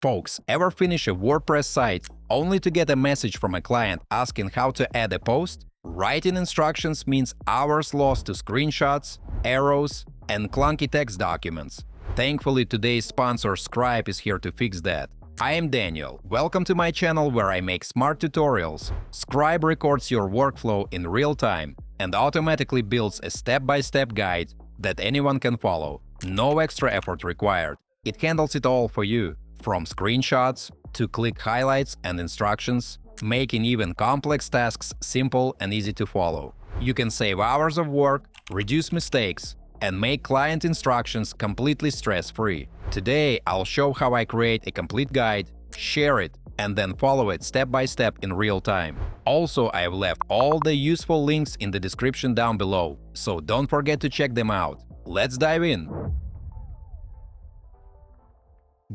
Folks, ever finish a WordPress site only to get a message from a client asking how to add a post? Writing instructions means hours lost to screenshots, arrows, and clunky text documents. Thankfully, today's sponsor Scribe is here to fix that. I am Daniel. Welcome to my channel where I make smart tutorials. Scribe records your workflow in real time and automatically builds a step-by-step guide that anyone can follow. No extra effort required. It handles it all for you, from screenshots to click highlights and instructions, making even complex tasks simple and easy to follow. You can save hours of work, reduce mistakes, and make client instructions completely stress-free. Today, I'll show how I create a complete guide, share it, and then follow it step by step in real time. Also, I've left all the useful links in the description down below, so don't forget to check them out. Let's dive in!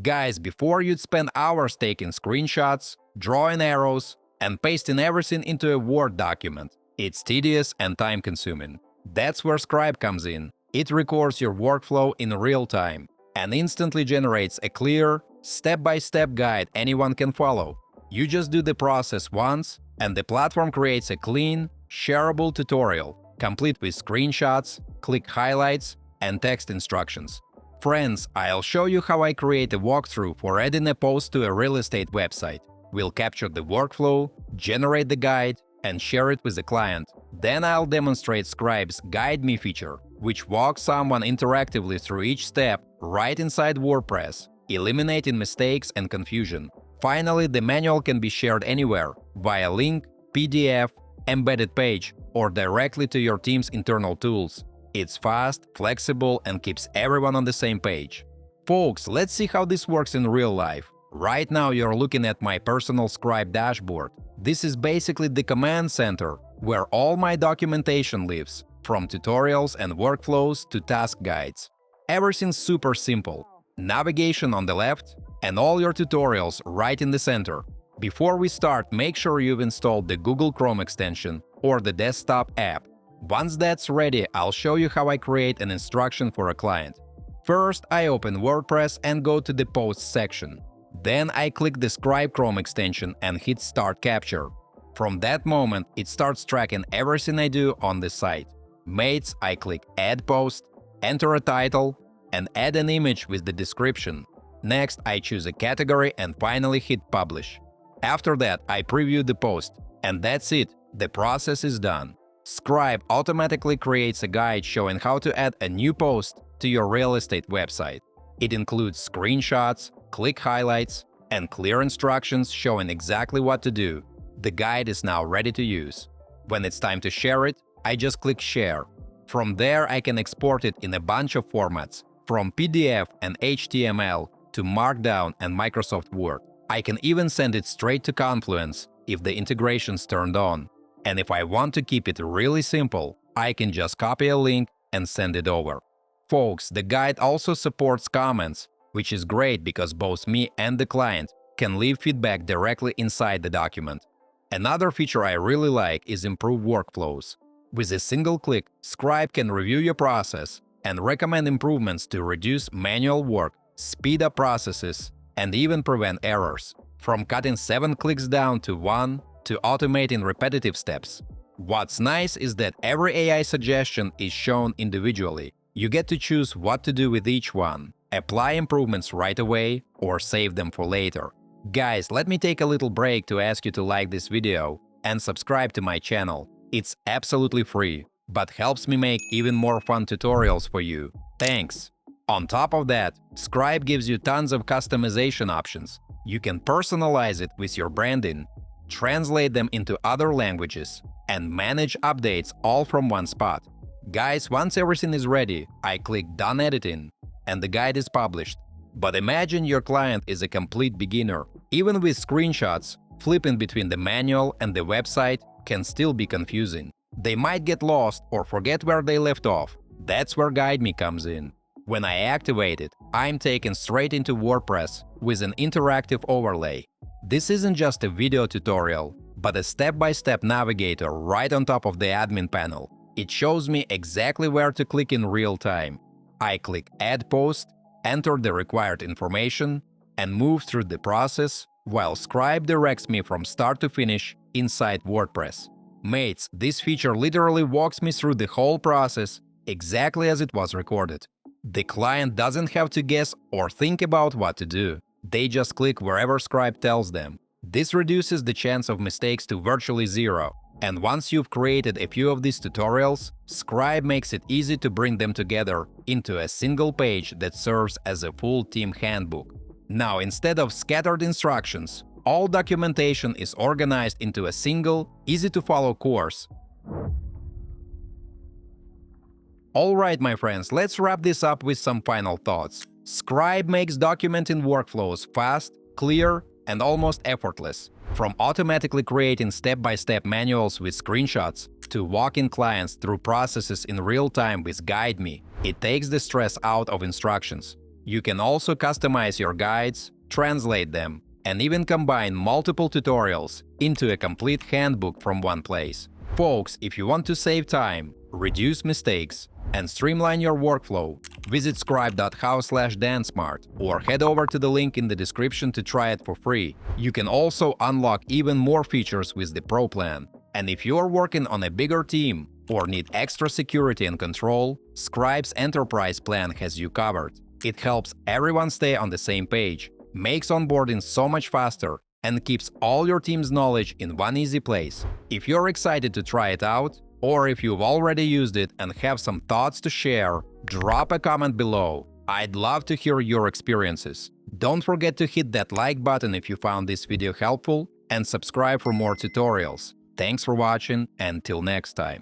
Guys, before you'd spend hours taking screenshots, drawing arrows, and pasting everything into a Word document. It's tedious and time-consuming. That's where Scribe comes in. It records your workflow in real time and instantly generates a clear, step-by-step guide anyone can follow. You just do the process once, and the platform creates a clean, shareable tutorial, complete with screenshots, click highlights, and text instructions. Friends, I'll show you how I create a walkthrough for adding a post to a real estate website. We'll capture the workflow, generate the guide, and share it with the client. Then I'll demonstrate Scribe's Guide Me feature, which walks someone interactively through each step right inside WordPress, eliminating mistakes and confusion. Finally, the manual can be shared anywhere, via link, PDF, embedded page, or directly to your team's internal tools. It's fast, flexible, and keeps everyone on the same page. Folks, let's see how this works in real life. Right now you're looking at my personal Scribe dashboard. This is basically the command center, where all my documentation lives, from tutorials and workflows to task guides. Everything's super simple. Navigation on the left, and all your tutorials right in the center. Before we start, make sure you've installed the Google Chrome extension or the desktop app. Once that's ready, I'll show you how I create an instruction for a client. First, I open WordPress and go to the Posts section. Then I click the Scribe Chrome extension and hit Start Capture. From that moment, it starts tracking everything I do on the site. Mates, I click Add Post, enter a title, and add an image with the description. Next, I choose a category and finally hit Publish. After that, I preview the post. And that's it, the process is done. Scribe automatically creates a guide showing how to add a new post to your real estate website. It includes screenshots, click highlights, and clear instructions showing exactly what to do. The guide is now ready to use. When it's time to share it, I just click Share. From there, I can export it in a bunch of formats, from PDF and HTML to Markdown and Microsoft Word. I can even send it straight to Confluence if the integration's turned on. And if I want to keep it really simple, I can just copy a link and send it over. Folks, the guide also supports comments, which is great because both me and the client can leave feedback directly inside the document. Another feature I really like is improved workflows. With a single click, Scribe can review your process and recommend improvements to reduce manual work, speed up processes, and even prevent errors. From cutting 7 clicks down to 1 to automating repetitive steps. What's nice is that every AI suggestion is shown individually. You get to choose what to do with each one, apply improvements right away, or save them for later. Guys, let me take a little break to ask you to like this video and subscribe to my channel. It's absolutely free, but helps me make even more fun tutorials for you. Thanks! On top of that, Scribe gives you tons of customization options. You can personalize it with your branding, translate them into other languages, and manage updates all from one spot. Guys, once everything is ready, I click Done Editing, and the guide is published. But imagine your client is a complete beginner. Even with screenshots, flipping between the manual and the website can still be confusing. They might get lost or forget where they left off. That's where Guide Me comes in. When I activate it, I'm taken straight into WordPress with an interactive overlay. This isn't just a video tutorial, but a step-by-step navigator right on top of the admin panel. It shows me exactly where to click in real time. I click Add Post, enter the required information, and move through the process, while Scribe directs me from start to finish inside WordPress. Mates, this feature literally walks me through the whole process exactly as it was recorded. The client doesn't have to guess or think about what to do. They just click wherever Scribe tells them. This reduces the chance of mistakes to virtually zero. And once you've created a few of these tutorials, Scribe makes it easy to bring them together into a single page that serves as a full team handbook. Now, instead of scattered instructions, all documentation is organized into a single, easy-to-follow course. Alright, my friends, let's wrap this up with some final thoughts. Scribe makes documenting workflows fast, clear, and almost effortless. From automatically creating step-by-step manuals with screenshots to walking clients through processes in real time with Guide Me, it takes the stress out of instructions. You can also customize your guides, translate them, and even combine multiple tutorials into a complete handbook from one place. Folks, if you want to save time, reduce mistakes, and streamline your workflow, visit scribe.how/dansmart or head over to the link in the description to try it for free. You can also unlock even more features with the Pro plan. And if you're working on a bigger team or need extra security and control, Scribe's Enterprise plan has you covered. It helps everyone stay on the same page, makes onboarding so much faster, and keeps all your team's knowledge in one easy place. If you're excited to try it out, or if you've already used it and have some thoughts to share, drop a comment below. I'd love to hear your experiences. Don't forget to hit that like button if you found this video helpful, and subscribe for more tutorials. Thanks for watching, and till next time.